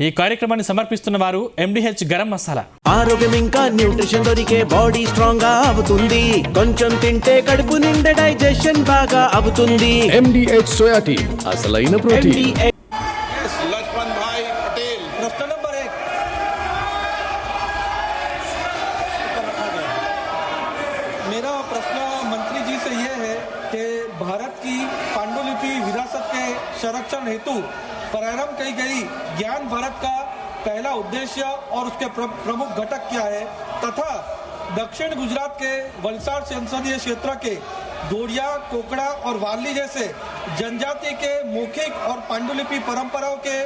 ఈ కార్యక్రమాన్ని సమర్పిస్తున్న వారు MDH గరం మసాలా. ఆరోగ్యం ఇంకా న్యూట్రిషన్ దొరికే బాడీ స్ట్రాంగ్ గా అవుతుంది. కొంచెం తింటే కడుపు నిండా డైజెషన్ బాగా అవుతుంది. MDH సోయా టీ అసలైన ప్రోటీన్. लक्ष्मण भाई पटेल प्रश्न नंबर 1 मेरा प्रश्न मंत्री जी से यह है कि भारत की पांडुलिपि विरासत के संरक्षण हेतु प्रारंभ की गई ज्ञान भारत का पहला उद्देश्य और उसके प्रमुख घटक क्या है तथा दक्षिण गुजरात के वलसाड संसदीय क्षेत्र के दोड़िया, कोकड़ा और वाली जैसे जनजाति के मौखिक और पांडुलिपि परंपराओं के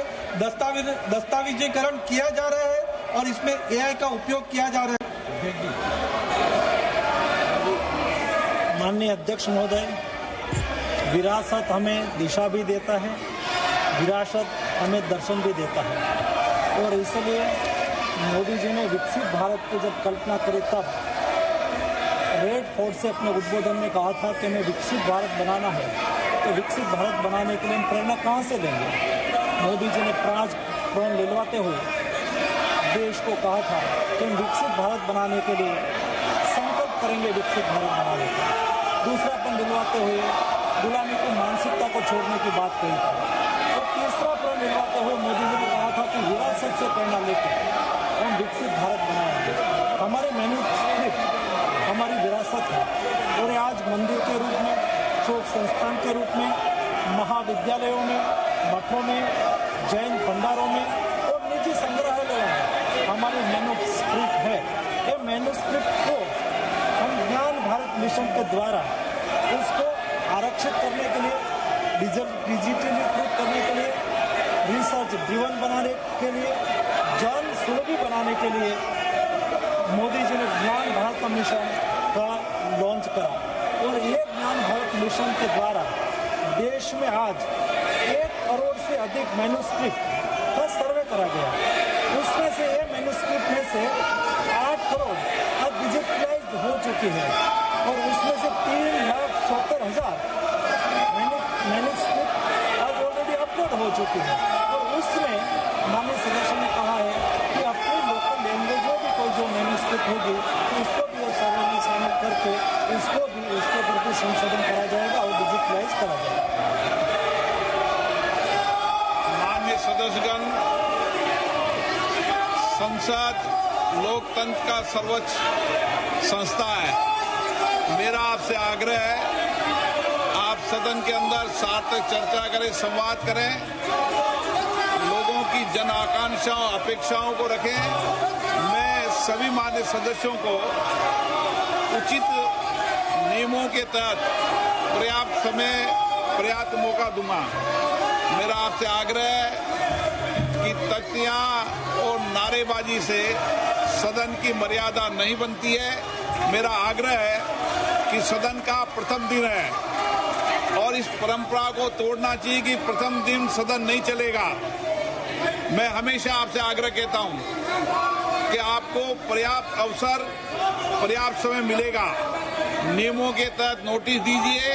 दस्तावेजीकरण किया जा रहा है और इसमें AI का उपयोग किया जा रहा है। माननीय अध्यक्ष महोदय, विरासत हमें दिशा भी देता है, विरासत हमें दर्शन भी देता है और इसलिए मोदी जी ने विकसित भारत की जब कल्पना करी तब रेड फोर्ट से अपने उद्बोधन में कहा था कि हमें विकसित भारत बनाना है। तो विकसित भारत बनाने के लिए हम प्रेरणा कहाँ से लेंगे? मोदी जी ने प्रण दिलवाते हुए देश को कहा था कि हम विकसित भारत बनाने के लिए संकल्प करेंगे, विकसित भारत बनाने का। दूसरापन दिलवाते हुए गुलामी की मानसिकता को छोड़ने की बात कही थी और तीसरा प्रण दिलवाते हुए मोदी जी ने कहा था कि विरासत से प्रेरणा लेकर हम विकसित भारत बनाएंगे। हमारे मैन्युस्क्रिप्ट हमारी विरासत है और आज मंदिर के रूप में, शोक संस्थान के रूप में, महाविद्यालयों में, मठों में, जैन भंडारों में और निजी संग्रहालयों में हमारी मैन्युस्क्रिप्ट है। ये मैन्युस्क्रिप्ट को हम ज्ञान भारत मिशन के द्वारा उसको आरक्षित करने के लिए, डिजिटलीकृत करने के लिए, रिसर्च ड्रिवन बनाने के लिए, जन सुलभी बनाने के लिए मोदी जी ने ज्ञान भारत मिशन का लॉन्च करा और ये ज्ञान भारत मिशन के द्वारा देश में आज 1 करोड़ से अधिक मैन्युस्क्रिप्ट का सर्वे करा गया। उसमें से ये मैन्युस्क्रिप्ट में से 8 करोड़ आज डिजिटलाइज हो चुकी है और उसमें से 3,70,000 मैन्युस्क्रिप्ट आज ऑलरेडी अपलोड हो चुकी है और उसमें माननीय सदस्य ने कहा है कि अपनी लोकल लैंग्वेज में भी कोई जो मैन्युस्क्रिप्ट होगी तो उसको भी सर्वे में शामिल करके उसके प्रति संशोधन करा जाएगा और डिजिटलाइज करा जाएगा। माननीय सदस्यगण, संसद लोकतंत्र का सर्वोच्च संस्था है। मेरा आपसे आग्रह है, आप सदन के अंदर सार्थक चर्चा करें, संवाद करें, लोगों की जन आकांक्षाओं अपेक्षाओं को रखें। मैं सभी माननीय सदस्यों को उचित नियमों के तहत पर्याप्त समय, पर्याप्त मौका दूंगा। मेरा आपसे आग्रह है कि तख्तियां और नारेबाजी से सदन की मर्यादा नहीं बनती है। मेरा आग्रह है कि सदन का प्रथम दिन है और इस परंपरा को तोड़ना चाहिए कि प्रथम दिन सदन नहीं चलेगा। मैं हमेशा आपसे आग्रह कहता हूं कि आपको पर्याप्त अवसर, पर्याप्त समय मिलेगा। नियमों के तहत नोटिस दीजिए,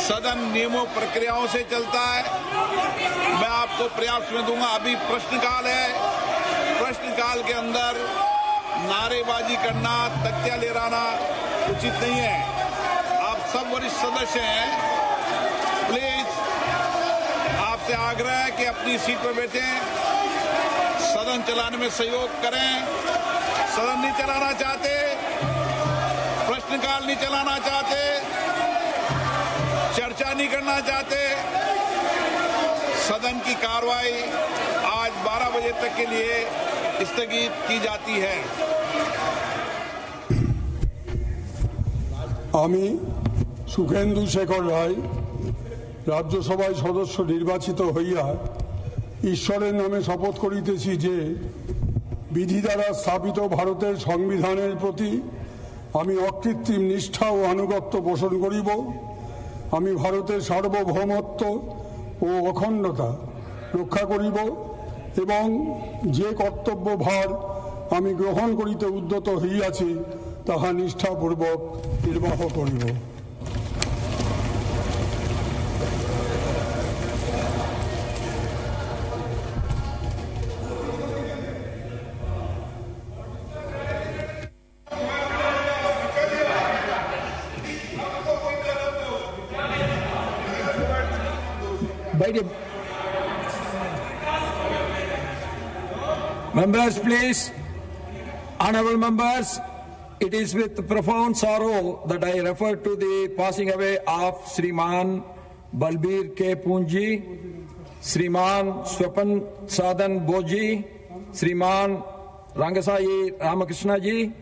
सदन नियमों प्रक्रियाओं से चलता है। मैं आपको पर्याप्त समय दूंगा। अभी प्रश्नकाल है, प्रश्नकाल के अंदर नारेबाजी करना, तख्तियां लहराना उचित नहीं है। आप सब वरिष्ठ सदस्य हैं, प्लीज आपसे आग्रह है कि अपनी सीट पर बैठें, सदन चलाने में सहयोग करें। सदन नहीं चलाना चाहते, प्रश्नकाल नहीं चलाना चाहते, चर्चा नहीं करना चाहते, सदन की कार्रवाई आज 12 बजे तक के लिए स्थगित की जाती है। আমি সুখেন্দু শেখর রায় রাজ্যসভায় সদস্য নির্বাচিত হইয়া ঈশ্বরের নামে শপথ করিতেছি যে বিধি দ্বারা স্থাপিত ভারতের সংবিধানের প্রতি আমি অকৃত্রিম নিষ্ঠা ও আনুগত্য পোষণ করিব। আমি ভারতের সার্বভৌমত্ব ও অখণ্ডতা রক্ষা করিব এবং যে কর্তব্য ভার আমি গ্রহণ করিতে উদ্যত হইয়াছি তাহা নিষ্ঠাপূর্বক নির্বাহ করিব। podium. Members, please. Honorable members, it is with profound sorrow that I refer to the passing away of Sriman Balbir K. Punji, Sriman Swapan Sadhan Boji, Sriman Rangasai Ramakrishna ji,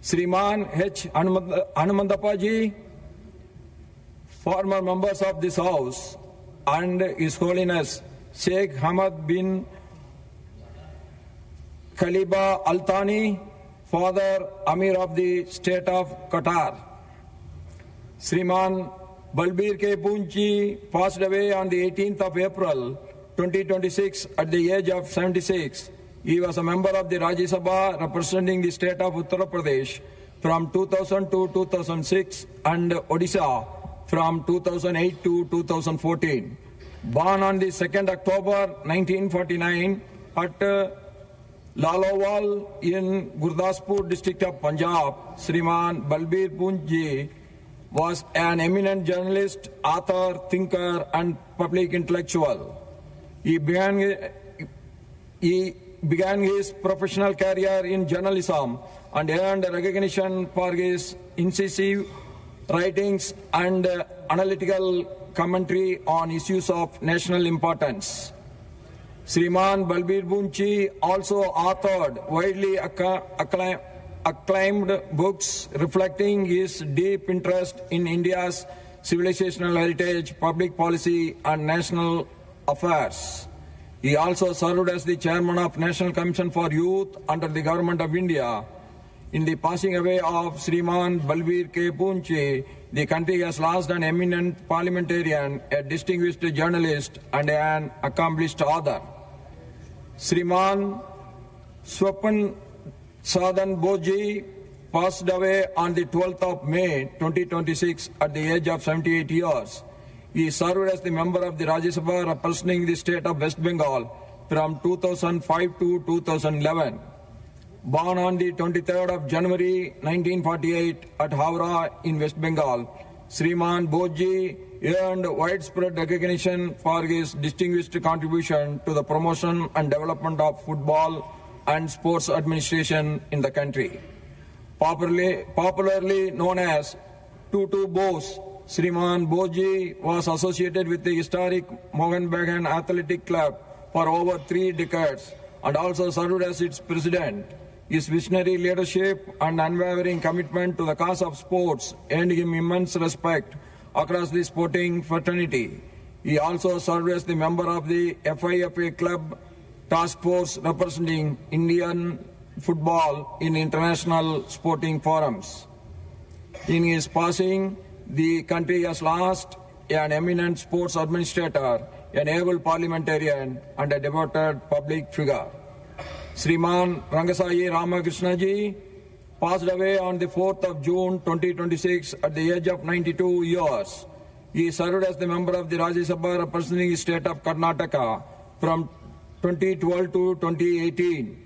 Sriman H. Hanumandappa ji, former members of this House, and His Holiness Sheikh Hamad bin Khalifa Al Thani, Father Amir of the State of Qatar. Sriman Balbir K. Punji passed away on the 18th of April 2026 at the age of 76. He was a member of the Rajya Sabha representing the state of Uttar Pradesh from 2000 to 2006 and Odisha from 2008 to 2014. Born on the 2nd October 1949 at Lalowal in Gurdaspur district of Punjab, Sriman Balbir Punji was an eminent journalist, author, thinker and public intellectual. He began his professional career in journalism and earned recognition for his incisive writings and analytical commentary on issues of national importance. Sriman Balbir Punji also authored widely acclaimed books reflecting his deep interest in India's civilizational heritage, public policy and national affairs. He also served as the chairman of National Commission for Youth under the Government of India. In the passing away of Sriman Balbir K. Punji, the country has lost an eminent parliamentarian, a distinguished journalist and an accomplished author. Sriman Swapan Sadhan Boji passed away on the 12th of May 2026 at the age of 78 years. He served as the member of the Rajya Sabha representing the state of West Bengal from 2005 to 2011. Born on the 23rd of January 1948 at Howrah in West Bengal, Sriman Boji earned widespread recognition for his distinguished contribution to the promotion and development of football and sports administration in the country. Popularly known as Tutu Bose, Sriman Boji was associated with the historic Mohan Bagan Athletic Club for over 3 decades and also served as its president. His visionary leadership and unwavering commitment to the cause of sports earned him immense respect across the sporting fraternity. He also served as the member of the FIFA Club Task Force representing Indian football in international sporting forums. In his passing, the country has lost an eminent sports administrator, an able parliamentarian, and a devoted public figure. Sriman Rangasai Ramakrishna ji passed away on the 4th of June 2026 at the age of 92 years. He served as the member of the Rajya Sabha representing the state of Karnataka from 2012 to 2018.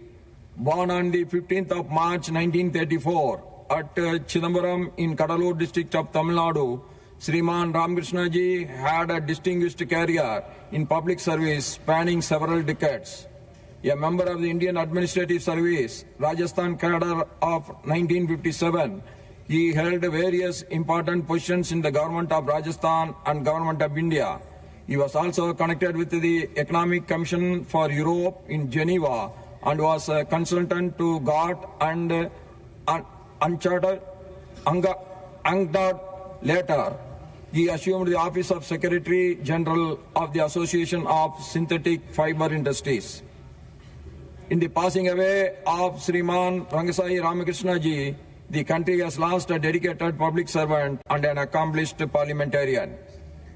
Born on the 15th of March 1934 at Chidambaram in Kadalur district of Tamil Nadu, Sriman Ramakrishna ji had a distinguished career in public service spanning several decades. A member of the Indian Administrative Service, Rajasthan cadre of 1957, he held various important positions in the government of Rajasthan and government of India. He was also connected with the Economic Commission for Europe in Geneva and was a consultant to GATT and UNCTAD. Later, he assumed the office of Secretary General of the Association of Synthetic Fiber Industries. In the passing away of Sriman Rangasai Ramakrishna ji, the country has lost a dedicated public servant and an accomplished parliamentarian.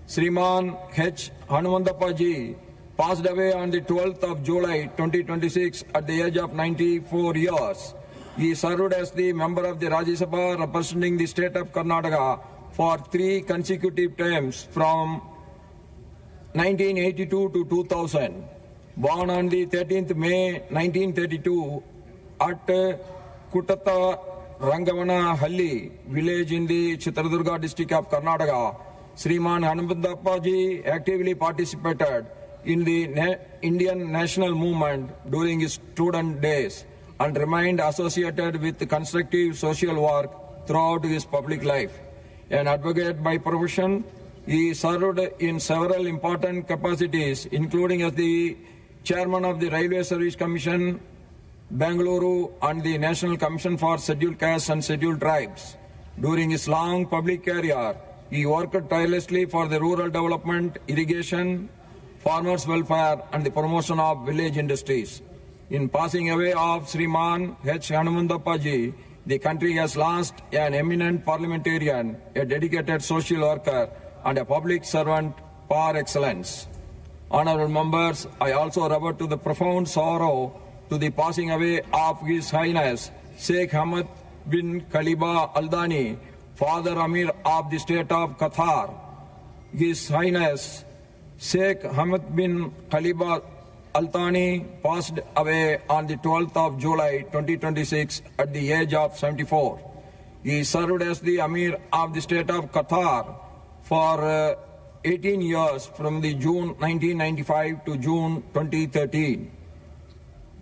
Sriman H. Hanumandappa ji passed away on the 12th of July 2026 at the age of 94 years. He served as the member of the Rajya Sabha representing the state of Karnataka for 3 consecutive terms from 1982 to 2000. Born on the 13th May 1932 at Kutata Rangavana Halli village in the Chitradurga district of Karnataka, Sriman Hanumandappa ji actively participated in the Indian national movement during his student days and remained associated with constructive social work throughout his public life. An advocate by profession, he served in several important capacities, including as the chairman of the Railway Service Commission, Bengaluru, and the National Commission for Scheduled Castes and Scheduled Tribes. During his long public career, he worked tirelessly for the rural development, irrigation, farmers' welfare, and the promotion of village industries. In passing away of Sriman H. Hanumandappa ji, the country has lost an eminent parliamentarian, a dedicated social worker, and a public servant par excellence. Honorable members, I also revert to the profound sorrow to the passing away of His Highness Sheikh Hamad bin Khaliba Al-Thani, Father Amir of the state of Qatar. His Highness Sheikh Hamad bin Khaliba Al-Thani passed away on the 12th of July 2026 at the age of 74. He served as the Amir of the state of Qatar for 18 years from the June 1995 to June 2013.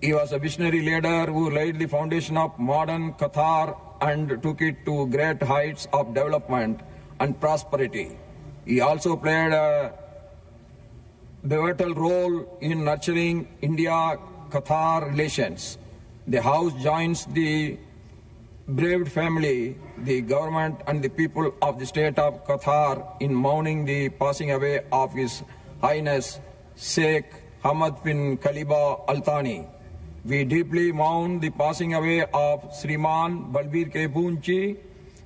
He was a visionary leader who laid the foundation of modern Qatar and took it to great heights of development and prosperity. He also played a pivotal role in nurturing India-Qatar relations. The House joins the bereaved family, the government and the people of the state of Qatar in mourning the passing away of His Highness Sheikh Hamad bin Khaliba Al-Thani. We deeply mourn the passing away of Sriman Balbir K. Poonchi,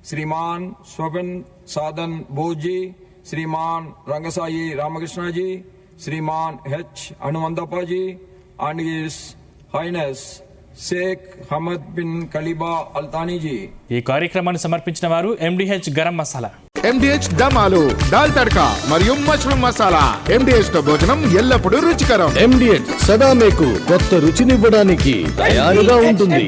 Sriman Swaban Sadan Boji, Sriman Rangasayi Ramakrishna ji, Sriman H. Hanumandappa ji, and His Highness Sheikh Hamad bin Khaliba Al-Thani ji. ఈ కార్యక్రమాన్ని సమర్పించిన వారు MDH garam masala. MDH దమాలు, dal tadka మరియు mushroom masala. MDH తో భోజనం ఎల్లప్పుడూ రుచికరం. MDH సదా మీకు కొత్త రుచినివ్వడానికి తయారుగా ఉంటుంది.